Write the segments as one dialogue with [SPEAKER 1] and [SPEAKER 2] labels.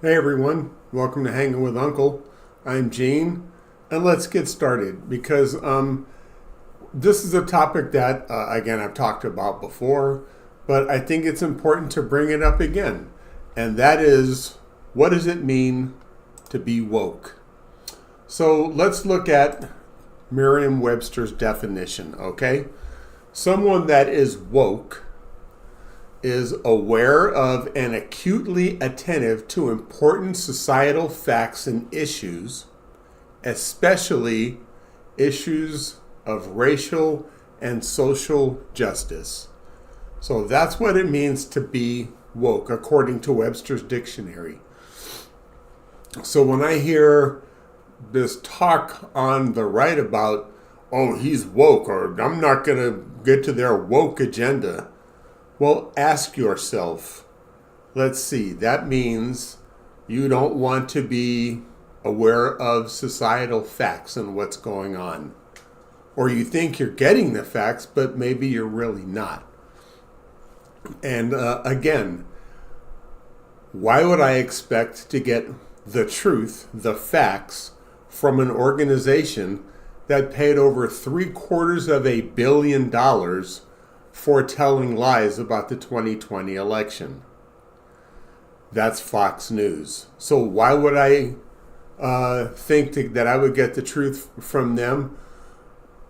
[SPEAKER 1] Hey everyone, welcome to Hanging with Uncle. I'm Gene, and let's get started because this is a topic that, again, I've talked about before, but I think it's important to bring it up again, and that is what does it mean to be woke? So let's look at Merriam-Webster's definition, okay? Someone that is woke is aware of and acutely attentive to important societal facts and issues, especially issues of racial and social justice. So that's what it means to be woke, according to Webster's dictionary. So when I hear this talk on the right about, oh, he's woke, or I'm not going to get to their woke agenda, well, ask yourself, let's see, that means you don't want to be aware of societal facts and what's going on. Or you think you're getting the facts, but maybe you're really not. And again, why would I expect to get the truth, the facts, from an organization that paid over $750 million for telling lies about the 2020 election? That's Fox News. So why would I think that I would get the truth from them?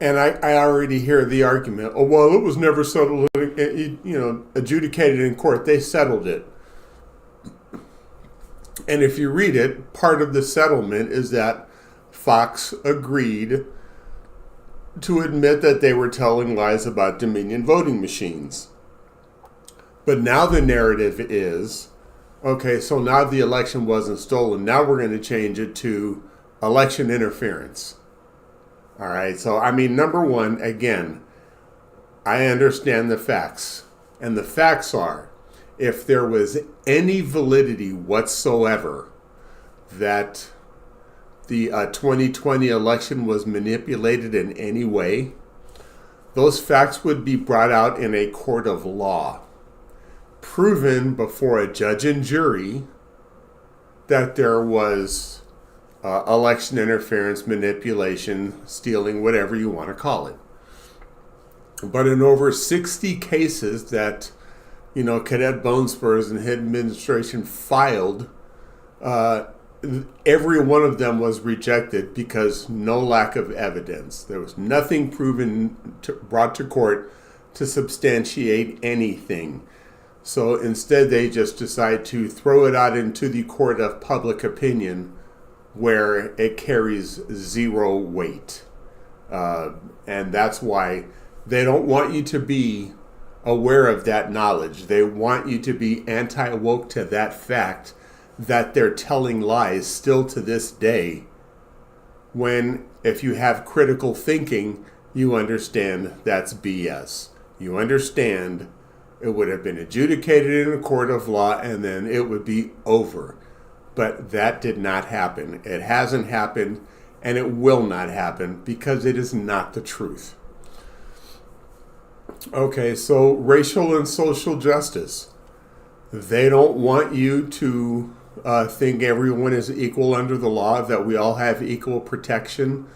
[SPEAKER 1] And I already hear the argument, oh, well, it was never settled, adjudicated in court. They settled it. And if you read it, part of the settlement is that Fox agreed to admit that they were telling lies about Dominion voting machines. But now the narrative is, okay, so now the election wasn't stolen. Now we're going to change it to election interference. All right, so I mean, number one, again, I understand the facts. And the facts are, if there was any validity whatsoever that the 2020 election was manipulated in any way, those facts would be brought out in a court of law, proven before a judge and jury that there was election interference, manipulation, stealing, whatever you want to call it. But in over 60 cases that, Cadet Bonespurs and his administration filed, every one of them was rejected because no lack of evidence. There was nothing brought to court to substantiate anything. So instead, they just decide to throw it out into the court of public opinion, where it carries zero weight. And that's why they don't want you to be aware of that knowledge. They want you to be anti-woke to that fact that they're telling lies still to this day, when if you have critical thinking, you understand that's BS. You understand it would have been adjudicated in a court of law and then it would be over. But that did not happen. It hasn't happened, and it will not happen because it is not the truth. Okay, so racial and social justice. They don't want you to think everyone is equal under the law, that we all have equal protection.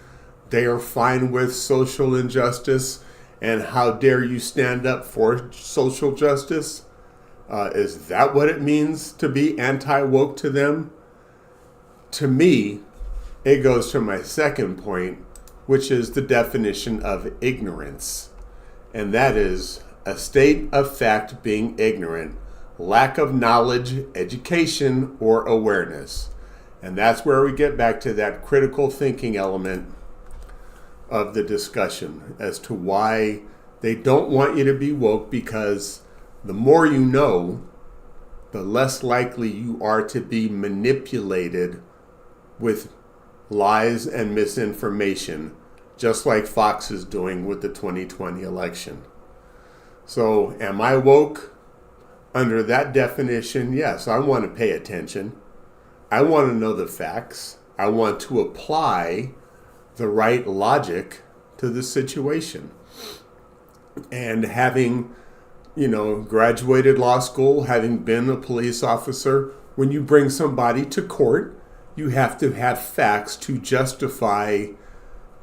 [SPEAKER 1] They are fine with social injustice, and how dare you stand up for social justice? Is that what it means to be anti-woke to them? To me, it goes to my second point, which is the definition of ignorance. And that is a state of fact being ignorant, lack of knowledge, education, or awareness. And that's where we get back to that critical thinking element of the discussion as to why they don't want you to be woke, because the more you know, the less likely you are to be manipulated with lies and misinformation, just like Fox is doing with the 2020 election. So, am I woke? Under that definition, yes, I want to pay attention. I want to know the facts. I want to apply the right logic to the situation. And having, graduated law school, having been a police officer, when you bring somebody to court, you have to have facts to justify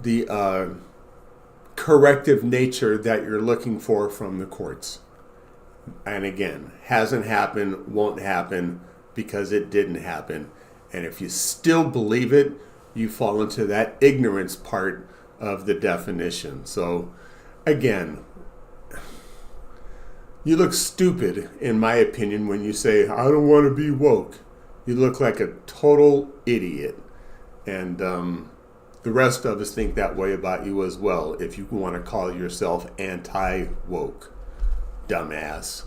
[SPEAKER 1] the corrective nature that you're looking for from the courts. And again, hasn't happened, won't happen, because it didn't happen. And if you still believe it, you fall into that ignorance part of the definition. So again, you look stupid, in my opinion, when you say, I don't want to be woke. You look like a total idiot. And the rest of us think that way about you as well, if you want to call yourself anti-woke. Dumbass.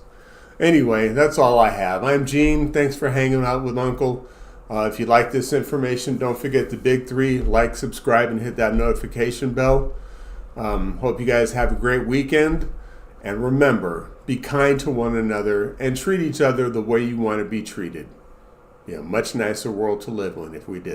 [SPEAKER 1] Anyway, that's all I have. I'm Gene. Thanks for hanging out with Uncle. If you like this information, don't forget the big three: like, subscribe, and hit that notification bell. Hope you guys have a great weekend. And remember, be kind to one another and treat each other the way you want to be treated. Yeah, much nicer world to live in if we did.